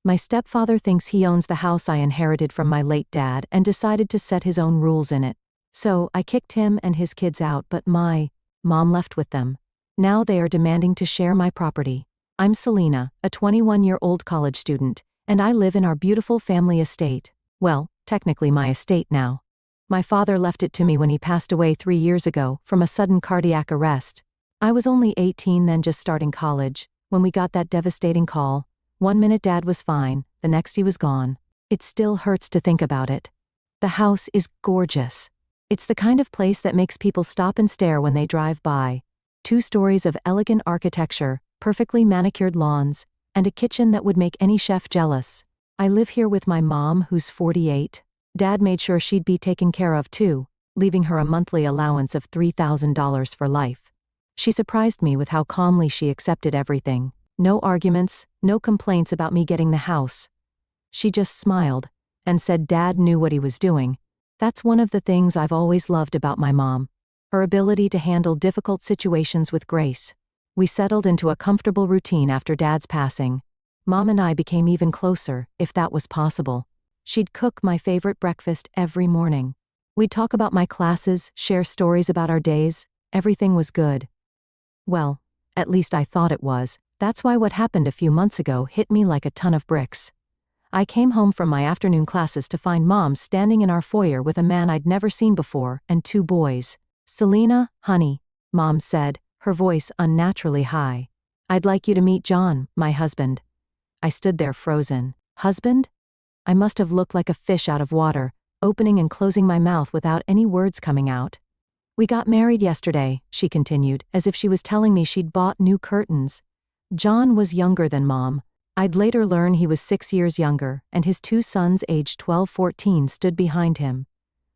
My stepfather thinks he owns the house I inherited from my late dad and decided to set his own rules in it. So, I kicked him and his kids out, but my mom left with them. Now they are demanding to share my property. I'm Selena, a 21-year-old college student, and I live in our beautiful family estate. Well, technically my estate now. My father left it to me when he passed away 3 years ago from a sudden cardiac arrest. I was only 18 then, just starting college, when we got that devastating call. 1 minute dad was fine, the next he was gone. It still hurts to think about it. The house is gorgeous. It's the kind of place that makes people stop and stare when they drive by. 2 stories of elegant architecture, perfectly manicured lawns, and a kitchen that would make any chef jealous. I live here with my mom, who's 48. Dad made sure she'd be taken care of too, leaving her a monthly allowance of $3,000 for life. She surprised me with how calmly she accepted everything. No arguments, no complaints about me getting the house. She just smiled and said Dad knew what he was doing. That's one of the things I've always loved about my mom. Her ability to handle difficult situations with grace. We settled into a comfortable routine after Dad's passing. Mom and I became even closer, if that was possible. She'd cook my favorite breakfast every morning. We'd talk about my classes, share stories about our days. Everything was good. Well, at least I thought it was. That's why what happened a few months ago hit me like a ton of bricks. I came home from my afternoon classes to find Mom standing in our foyer with a man I'd never seen before and 2 boys. "Selena, honey," Mom said, her voice unnaturally high. "I'd like you to meet John, my husband." I stood there frozen. Husband? I must have looked like a fish out of water, opening and closing my mouth without any words coming out. "We got married yesterday," she continued, as if she was telling me she'd bought new curtains. John was younger than Mom. I'd later learn he was 6 years younger, and his 2 sons aged 12-14 stood behind him.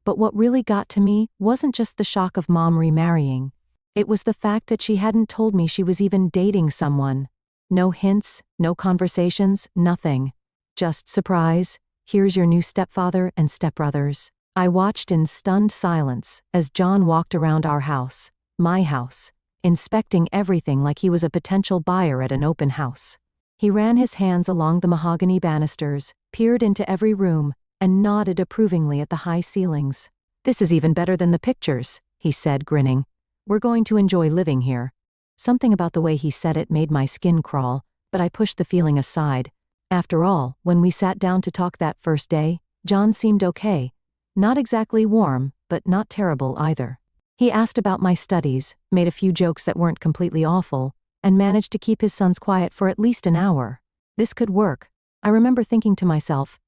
But what really got to me wasn't just the shock of Mom remarrying. It was the fact that she hadn't told me she was even dating someone. No hints, no conversations, nothing. Just surprise, here's your new stepfather and stepbrothers. I watched in stunned silence as John walked around our house, my house, inspecting everything like he was a potential buyer at an open house. He ran his hands along the mahogany banisters, peered into every room, and nodded approvingly at the high ceilings. "This is even better than the pictures," he said, grinning. "We're going to enjoy living here." Something about the way he said it made my skin crawl, but I pushed the feeling aside. After all, when we sat down to talk that first day, John seemed okay. Not exactly warm, but not terrible either. He asked about my studies, made a few jokes that weren't completely awful, and managed to keep his sons quiet for at least an hour. This could work. I remember thinking to myself,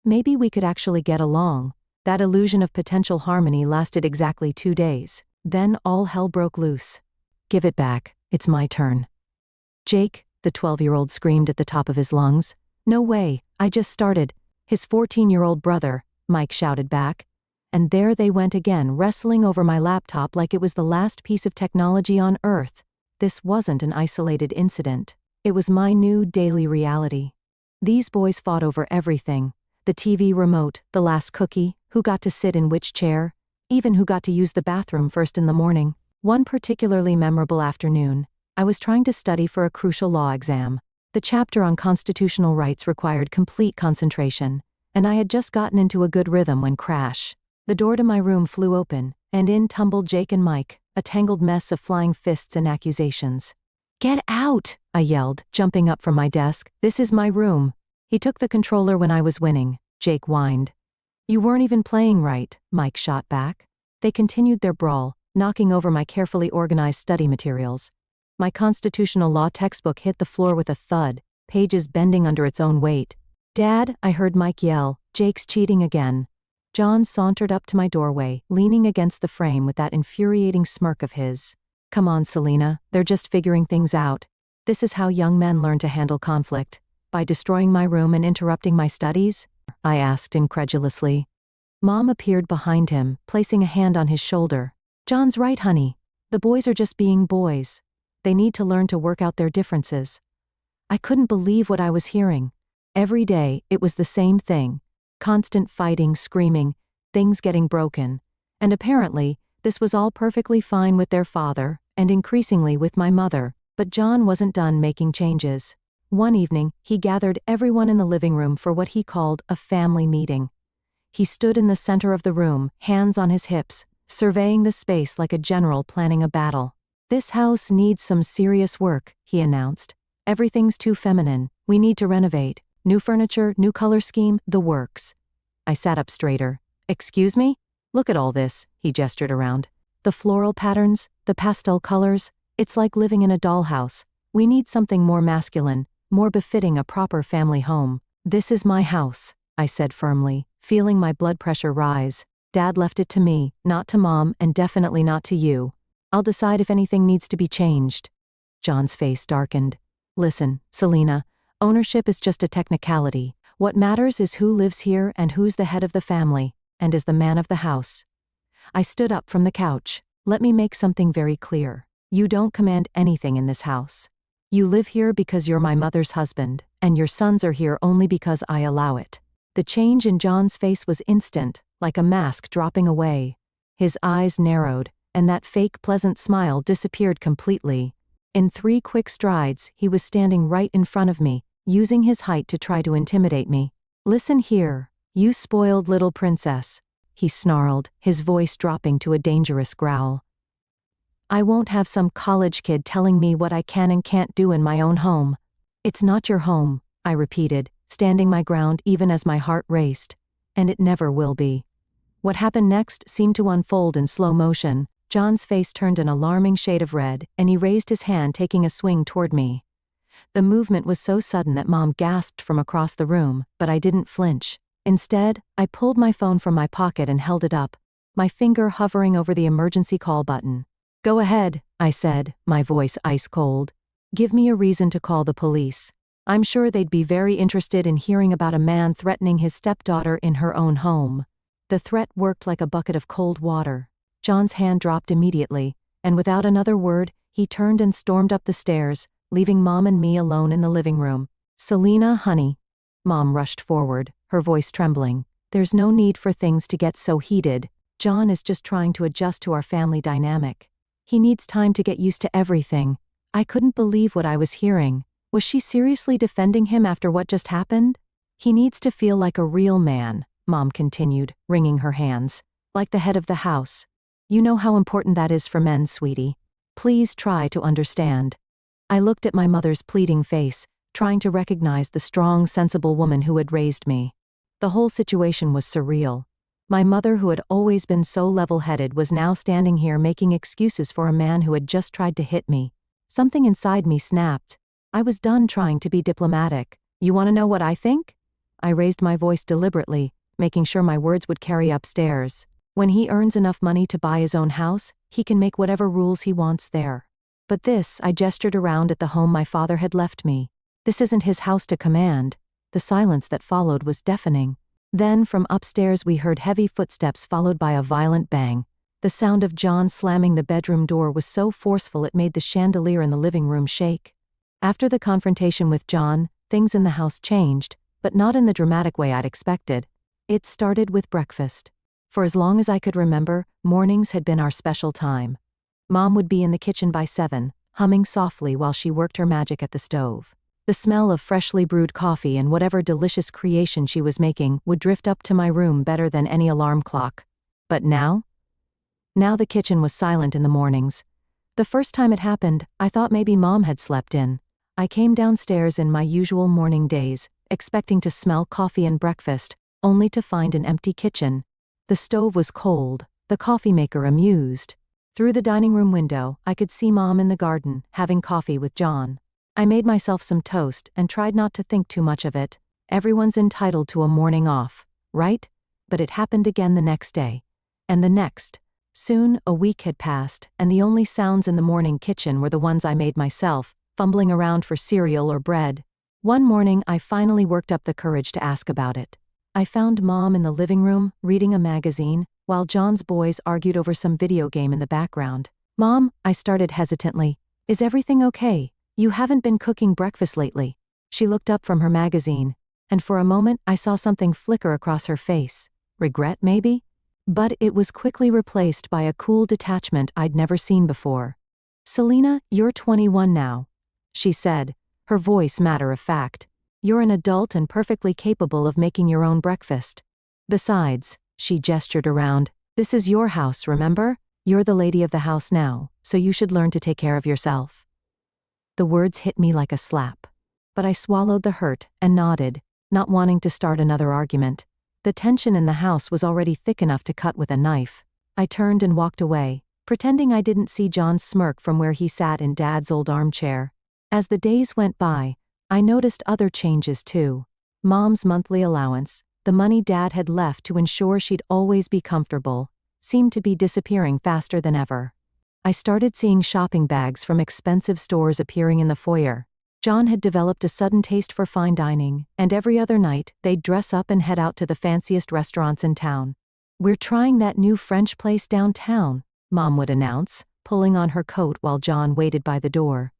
maybe we could actually get along. That illusion of potential harmony lasted exactly 2 days. Then all hell broke loose. "Give it back, it's my turn." "Jake," the 12-year-old screamed at the top of his lungs. "No way, I just started." His 14-year-old brother, Mike, shouted back. And there they went again, wrestling over my laptop like it was the last piece of technology on Earth. This wasn't an isolated incident. It was my new daily reality. These boys fought over everything. The TV remote, the last cookie, who got to sit in which chair, even who got to use the bathroom first in the morning. One particularly memorable afternoon, I was trying to study for a crucial law exam. The chapter on constitutional rights required complete concentration, and I had just gotten into a good rhythm when crash. The door to my room flew open, and in tumbled Jake and Mike, a tangled mess of flying fists and accusations. "Get out!" I yelled, jumping up from my desk. "This is my room." "He took the controller when I was winning," Jake whined. "You weren't even playing right," Mike shot back. They continued their brawl, knocking over my carefully organized study materials. My constitutional law textbook hit the floor with a thud, pages bending under its own weight. "Dad," I heard Mike yell, "Jake's cheating again." John sauntered up to my doorway, leaning against the frame with that infuriating smirk of his. "Come on, Selena, they're just figuring things out." This is how young men learn to handle conflict. By destroying my room and interrupting my studies? I asked incredulously. Mom appeared behind him, placing a hand on his shoulder. "John's right, honey. The boys are just being boys. They need to learn to work out their differences." I couldn't believe what I was hearing. Every day, it was the same thing. Constant fighting, screaming, things getting broken. And apparently, this was all perfectly fine with their father, and increasingly with my mother, but John wasn't done making changes. One evening, he gathered everyone in the living room for what he called a family meeting. He stood in the center of the room, hands on his hips, surveying the space like a general planning a battle. "This house needs some serious work," he announced. "Everything's too feminine. We need to renovate. New furniture, new color scheme, the works." I sat up straighter. "Excuse me? Look at all this," he gestured around. "The floral patterns, the pastel colors, it's like living in a dollhouse. We need something more masculine, more befitting a proper family home." "This is my house," I said firmly, feeling my blood pressure rise. "Dad left it to me, not to Mom, and definitely not to you. I'll decide if anything needs to be changed." John's face darkened. "Listen, Selena, ownership is just a technicality. What matters is who lives here and who's the head of the family, and is the man of the house." I stood up from the couch. "Let me make something very clear. You don't command anything in this house. You live here because you're my mother's husband, and your sons are here only because I allow it." The change in John's face was instant, like a mask dropping away. His eyes narrowed, and that fake pleasant smile disappeared completely. In 3 quick strides, he was standing right in front of me, using his height to try to intimidate me. "Listen here, you spoiled little princess," he snarled, his voice dropping to a dangerous growl. "I won't have some college kid telling me what I can and can't do in my own home." "It's not your home," I repeated, standing my ground even as my heart raced. "And it never will be." What happened next seemed to unfold in slow motion. John's face turned an alarming shade of red, and he raised his hand, taking a swing toward me. The movement was so sudden that Mom gasped from across the room, but I didn't flinch. Instead, I pulled my phone from my pocket and held it up, my finger hovering over the emergency call button. "Go ahead," I said, my voice ice cold. "Give me a reason to call the police. I'm sure they'd be very interested in hearing about a man threatening his stepdaughter in her own home." The threat worked like a bucket of cold water. John's hand dropped immediately, and without another word, he turned and stormed up the stairs, leaving Mom and me alone in the living room. "Selena, honey." Mom rushed forward, her voice trembling. "There's no need for things to get so heated. John is just trying to adjust to our family dynamic. He needs time to get used to everything." I couldn't believe what I was hearing. Was she seriously defending him after what just happened? "He needs to feel like a real man," Mom continued, wringing her hands. "Like the head of the house. You know how important that is for men, sweetie. Please try to understand." I looked at my mother's pleading face, trying to recognize the strong, sensible woman who had raised me. The whole situation was surreal. My mother, who had always been so level-headed, was now standing here making excuses for a man who had just tried to hit me. Something inside me snapped. I was done trying to be diplomatic. "You want to know what I think?" I raised my voice deliberately, making sure my words would carry upstairs. "When he earns enough money to buy his own house, he can make whatever rules he wants there. But this," I gestured around at the home my father had left me. "This isn't his house to command." The silence that followed was deafening. Then, from upstairs, we heard heavy footsteps followed by a violent bang. The sound of John slamming the bedroom door was so forceful it made the chandelier in the living room shake. After the confrontation with John, things in the house changed, but not in the dramatic way I'd expected. It started with breakfast. For as long as I could remember, mornings had been our special time. Mom would be in the kitchen by 7, humming softly while she worked her magic at the stove. The smell of freshly brewed coffee and whatever delicious creation she was making would drift up to my room better than any alarm clock. But now? Now the kitchen was silent in the mornings. The first time it happened, I thought maybe Mom had slept in. I came downstairs in my usual morning daze, expecting to smell coffee and breakfast, only to find an empty kitchen. The stove was cold, the coffee maker amused. Through the dining room window, I could see Mom in the garden, having coffee with John. I made myself some toast and tried not to think too much of it. Everyone's entitled to a morning off, right? But it happened again the next day. And the next. Soon, a week had passed, and the only sounds in the morning kitchen were the ones I made myself, fumbling around for cereal or bread. One morning, I finally worked up the courage to ask about it. I found Mom in the living room, reading a magazine, while John's boys argued over some video game in the background. "Mom," I started hesitantly, "is everything okay? You haven't been cooking breakfast lately." She looked up from her magazine, and for a moment I saw something flicker across her face. Regret, maybe? But it was quickly replaced by a cool detachment I'd never seen before. "Selena, you're 21 now," she said, her voice matter of fact. "You're an adult and perfectly capable of making your own breakfast. Besides," she gestured around, "this is your house, remember? You're the lady of the house now, so you should learn to take care of yourself." The words hit me like a slap. But I swallowed the hurt and nodded, not wanting to start another argument. The tension in the house was already thick enough to cut with a knife. I turned and walked away, pretending I didn't see John's smirk from where he sat in Dad's old armchair. As the days went by, I noticed other changes too. Mom's monthly allowance, the money Dad had left to ensure she'd always be comfortable, seemed to be disappearing faster than ever. I started seeing shopping bags from expensive stores appearing in the foyer. John had developed a sudden taste for fine dining, and every other night, they'd dress up and head out to the fanciest restaurants in town. "We're trying that new French place downtown," Mom would announce, pulling on her coat while John waited by the door.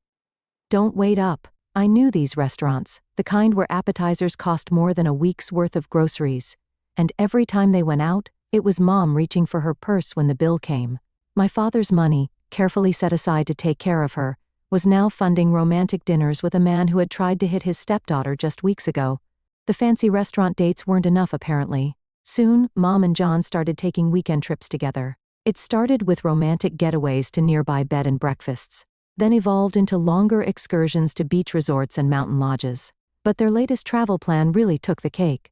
Don't wait up. I knew these restaurants, the kind where appetizers cost more than a week's worth of groceries. And every time they went out, it was Mom reaching for her purse when the bill came. My father's money, carefully set aside to take care of her, was now funding romantic dinners with a man who had tried to hit his stepdaughter just weeks ago. The fancy restaurant dates weren't enough apparently. Soon, Mom and John started taking weekend trips together. It started with romantic getaways to nearby bed and breakfasts, then evolved into longer excursions to beach resorts and mountain lodges. But their latest travel plan really took the cake.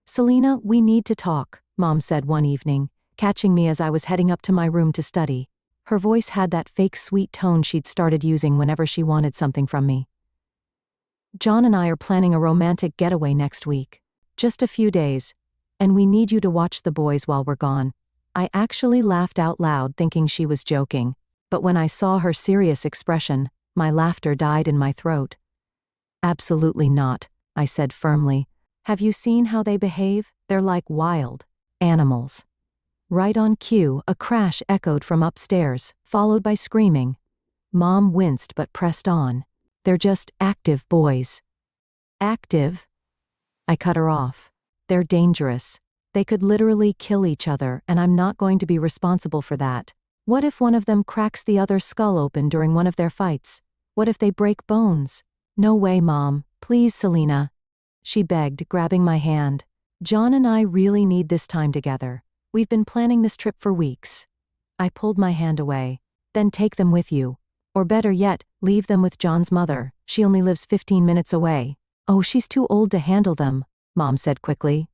"Selena, we need to talk," Mom said one evening, catching me as I was heading up to my room to study. Her voice had that fake sweet tone she'd started using whenever she wanted something from me. "John and I are planning a romantic getaway next week. Just a few days. And we need you to watch the boys while we're gone." I actually laughed out loud thinking she was joking, but when I saw her serious expression, my laughter died in my throat. "Absolutely not," I said firmly. "Have you seen how they behave? They're like wild animals." Right on cue, a crash echoed from upstairs, followed by screaming. Mom winced but pressed on. "They're just active boys." "Active?" I cut her off. "They're dangerous. They could literally kill each other, and I'm not going to be responsible for that. What if one of them cracks the other's skull open during one of their fights? What if they break bones?" "No way, Mom. Please, Selena," she begged, grabbing my hand. "John and I really need this time together. We've been planning this trip for weeks." I pulled my hand away. "Then take them with you. Or better yet, leave them with John's mother. She only lives 15 minutes away." "Oh, she's too old to handle them," Mom said quickly.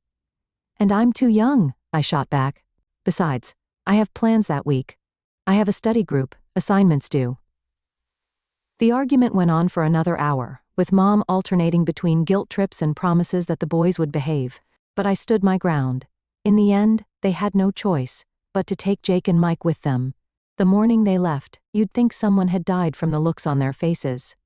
"And I'm too young," I shot back. "Besides, I have plans that week. I have a study group, assignments due." The argument went on for another hour, with Mom alternating between guilt trips and promises that the boys would behave. But I stood my ground. In the end, they had no choice but to take Jake and Mike with them. The morning they left, you'd think someone had died from the looks on their faces.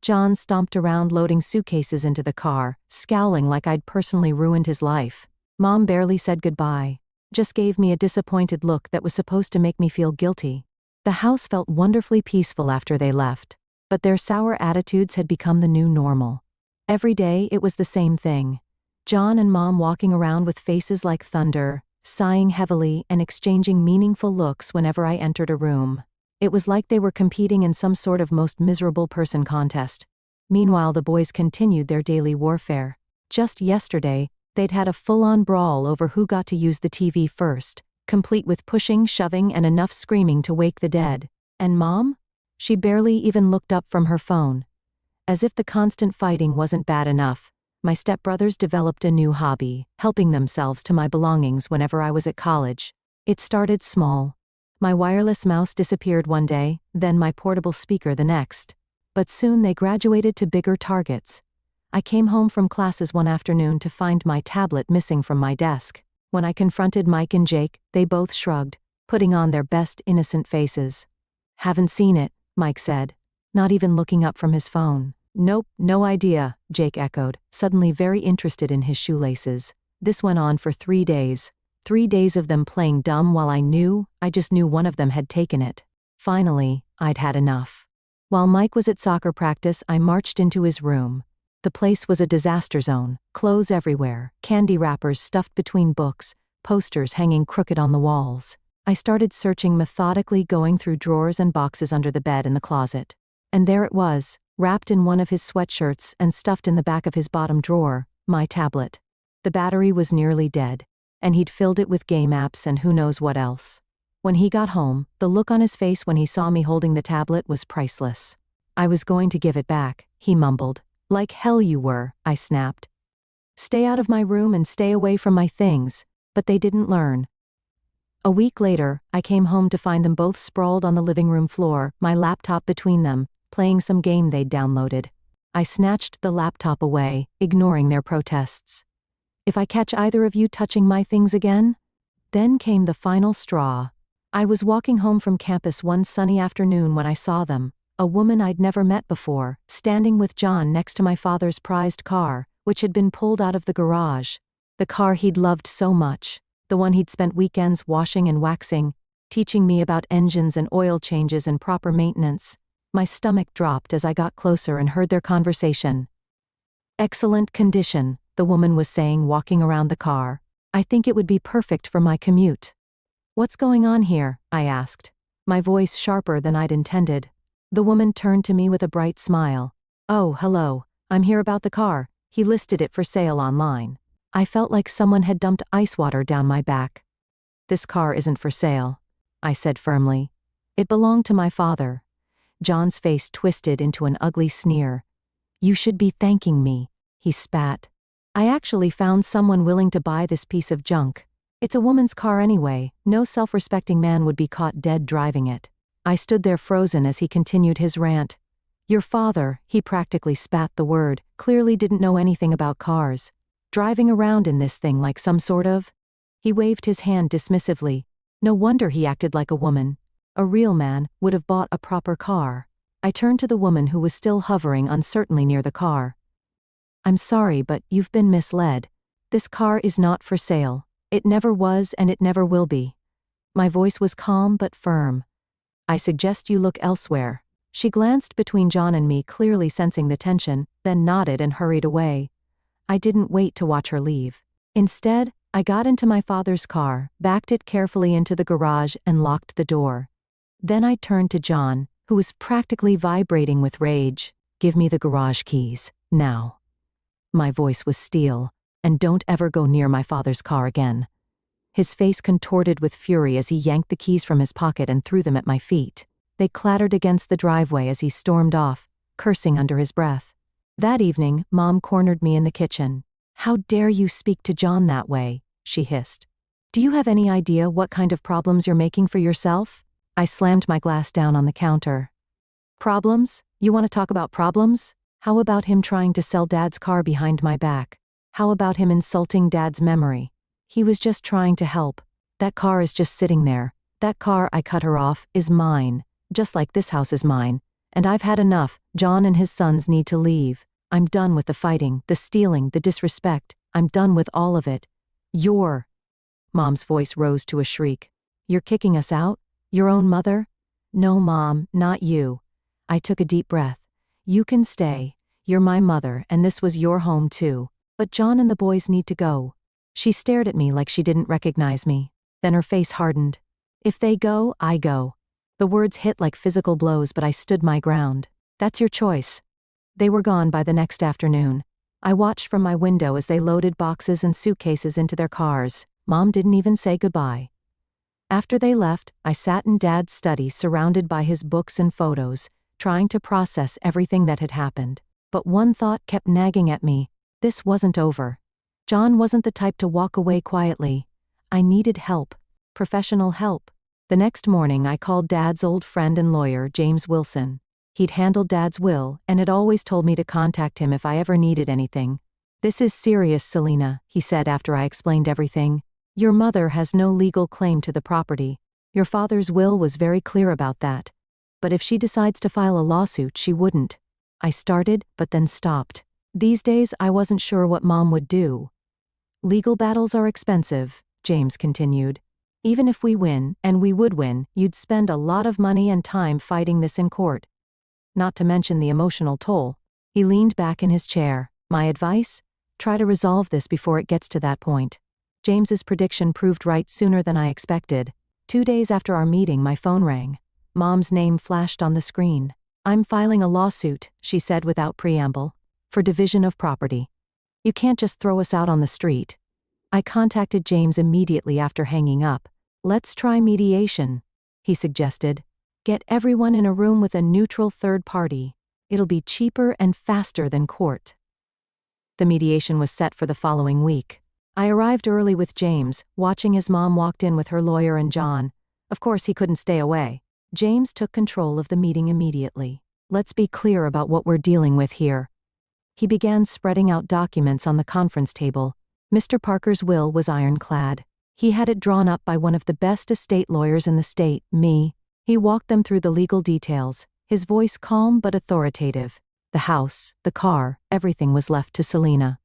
John stomped around loading suitcases into the car, scowling like I'd personally ruined his life. Mom barely said goodbye, just gave me a disappointed look that was supposed to make me feel guilty. The house felt wonderfully peaceful after they left, but their sour attitudes had become the new normal. Every day it was the same thing. John and Mom walking around with faces like thunder, sighing heavily and exchanging meaningful looks whenever I entered a room. It was like they were competing in some sort of most miserable person contest. Meanwhile, the boys continued their daily warfare. Just yesterday, they'd had a full-on brawl over who got to use the TV first, complete with pushing, shoving, and enough screaming to wake the dead. And Mom? She barely even looked up from her phone. As if the constant fighting wasn't bad enough, my stepbrothers developed a new hobby, helping themselves to my belongings whenever I was at college. It started small. My wireless mouse disappeared one day, then my portable speaker the next. But soon they graduated to bigger targets. I came home from classes one afternoon to find my tablet missing from my desk. When I confronted Mike and Jake, they both shrugged, putting on their best innocent faces. "Haven't seen it," Mike said, not even looking up from his phone. "Nope, no idea," Jake echoed, suddenly very interested in his shoelaces. This went on for 3 days. 3 days of them playing dumb while I just knew one of them had taken it. Finally, I'd had enough. While Mike was at soccer practice, I marched into his room. The place was a disaster zone, clothes everywhere, candy wrappers stuffed between books, posters hanging crooked on the walls. I started searching methodically, going through drawers and boxes under the bed and the closet. And there it was, wrapped in one of his sweatshirts and stuffed in the back of his bottom drawer, my tablet. The battery was nearly dead, and he'd filled it with game apps and who knows what else. When he got home, the look on his face when he saw me holding the tablet was priceless. I was going to give it back, he mumbled. Like hell you were, I snapped. Stay out of my room and stay away from my things, but they didn't learn. A week later, I came home to find them both sprawled on the living room floor, my laptop between them, playing some game they'd downloaded. I snatched the laptop away, ignoring their protests. If I catch either of you touching my things again? Then came the final straw. I was walking home from campus one sunny afternoon when I saw them, a woman I'd never met before, standing with John next to my father's prized car, which had been pulled out of the garage. The car he'd loved so much, the one he'd spent weekends washing and waxing, teaching me about engines and oil changes and proper maintenance. My stomach dropped as I got closer and heard their conversation. Excellent condition, the woman was saying, walking around the car. I think it would be perfect for my commute. What's going on here? I asked, my voice sharper than I'd intended. The woman turned to me with a bright smile. Oh, hello. I'm here about the car. He listed it for sale online. I felt like someone had dumped ice water down my back. This car isn't for sale, I said firmly. It belonged to my father. John's face twisted into an ugly sneer. You should be thanking me, he spat. I actually found someone willing to buy this piece of junk. It's a woman's car anyway, no self-respecting man would be caught dead driving it. I stood there frozen as he continued his rant. Your father, he practically spat the word, clearly didn't know anything about cars. Driving around in this thing like some sort of... He waved his hand dismissively. No wonder he acted like a woman. A real man would have bought a proper car. I turned to the woman who was still hovering uncertainly near the car. I'm sorry, but you've been misled. This car is not for sale. It never was and it never will be. My voice was calm but firm. I suggest you look elsewhere. She glanced between John and me, clearly sensing the tension, then nodded and hurried away. I didn't wait to watch her leave. Instead, I got into my father's car, backed it carefully into the garage and locked the door. Then I turned to John, who was practically vibrating with rage. Give me the garage keys, now. My voice was steel. And don't ever go near my father's car again. His face contorted with fury as he yanked the keys from his pocket and threw them at my feet. They clattered against the driveway as he stormed off, cursing under his breath. That evening, Mom cornered me in the kitchen. How dare you speak to John that way, she hissed. Do you have any idea what kind of problems you're making for yourself? I slammed my glass down on the counter. Problems? You want to talk about problems? How about him trying to sell Dad's car behind my back? How about him insulting Dad's memory? He was just trying to help. That car is just sitting there. That car, I cut her off, is mine. Just like this house is mine. And I've had enough. John and his sons need to leave. I'm done with the fighting, the stealing, the disrespect. I'm done with all of it. Mom's voice rose to a shriek. You're kicking us out? Your own mother? No, Mom, not you. I took a deep breath. You can stay. You're my mother, and this was your home too. But John and the boys need to go. She stared at me like she didn't recognize me. Then her face hardened. If they go, I go. The words hit like physical blows, but I stood my ground. That's your choice. They were gone by the next afternoon. I watched from my window as they loaded boxes and suitcases into their cars. Mom didn't even say goodbye. After they left, I sat in Dad's study surrounded by his books and photos, trying to process everything that had happened. But one thought kept nagging at me. This wasn't over. John wasn't the type to walk away quietly. I needed help. Professional help. The next morning I called Dad's old friend and lawyer, James Wilson. He'd handled Dad's will and had always told me to contact him if I ever needed anything. This is serious, Selena, he said after I explained everything. Your mother has no legal claim to the property. Your father's will was very clear about that. But if she decides to file a lawsuit, she wouldn't. I started, but then stopped. These days I wasn't sure what Mom would do. Legal battles are expensive, James continued. Even if we win, and we would win, you'd spend a lot of money and time fighting this in court. Not to mention the emotional toll. He leaned back in his chair. My advice? Try to resolve this before it gets to that point. James's prediction proved right sooner than I expected. 2 days after our meeting, my phone rang. Mom's name flashed on the screen. I'm filing a lawsuit, she said without preamble, for division of property. You can't just throw us out on the street. I contacted James immediately after hanging up. Let's try mediation, he suggested. Get everyone in a room with a neutral third party. It'll be cheaper and faster than court. The mediation was set for the following week. I arrived early with James, watching his mom walked in with her lawyer and John. Of course, he couldn't stay away. James took control of the meeting immediately. Let's be clear about what we're dealing with here. He began spreading out documents on the conference table. Mr. Parker's will was ironclad. He had it drawn up by one of the best estate lawyers in the state, me. He walked them through the legal details, his voice calm but authoritative. The house, the car, everything was left to Selena.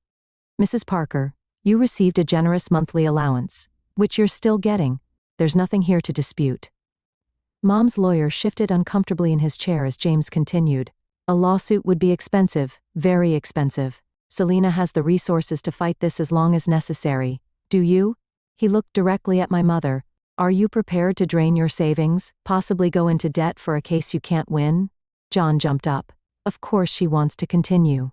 Mrs. Parker, you received a generous monthly allowance, which you're still getting. There's nothing here to dispute. Mom's lawyer shifted uncomfortably in his chair as James continued. A lawsuit would be expensive, very expensive. Selena has the resources to fight this as long as necessary. Do you? He looked directly at my mother. Are you prepared to drain your savings, possibly go into debt for a case you can't win? John jumped up. Of course she wants to continue.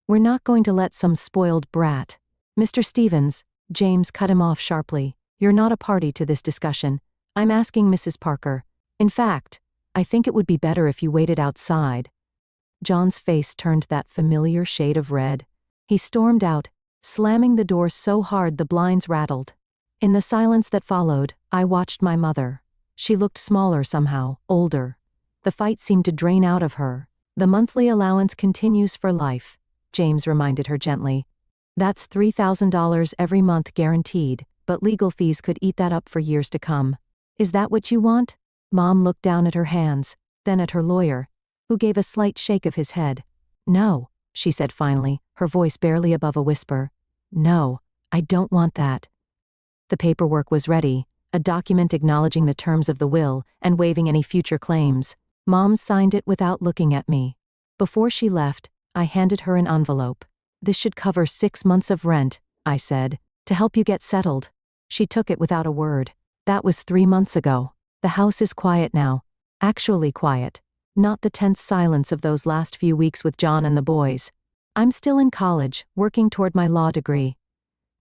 We're not going to let some spoiled brat. Mr. Stevens, James cut him off sharply. You're not a party to this discussion. I'm asking Mrs. Parker. In fact, I think it would be better if you waited outside. John's face turned that familiar shade of red. He stormed out, slamming the door so hard the blinds rattled. In the silence that followed, I watched my mother. She looked smaller somehow, older. The fight seemed to drain out of her. The monthly allowance continues for life, James reminded her gently. That's $3,000 every month guaranteed, but legal fees could eat that up for years to come. Is that what you want? Mom looked down at her hands, then at her lawyer, who gave a slight shake of his head. No, she said finally, her voice barely above a whisper. No, I don't want that. The paperwork was ready, a document acknowledging the terms of the will and waiving any future claims. Mom signed it without looking at me. Before she left, I handed her an envelope. This should cover 6 months of rent, I said, to help you get settled. She took it without a word. That was 3 months ago. The house is quiet now. Actually quiet. Not the tense silence of those last few weeks with John and the boys. I'm still in college, working toward my law degree.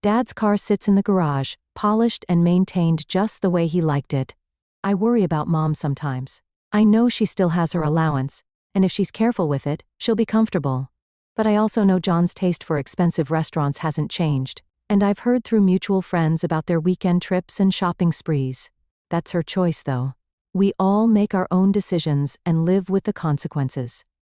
Dad's car sits in the garage, polished and maintained just the way he liked it. I worry about Mom sometimes. I know she still has her allowance, and if she's careful with it, she'll be comfortable. But I also know John's taste for expensive restaurants hasn't changed, and I've heard through mutual friends about their weekend trips and shopping sprees. That's her choice, though. We all make our own decisions and live with the consequences.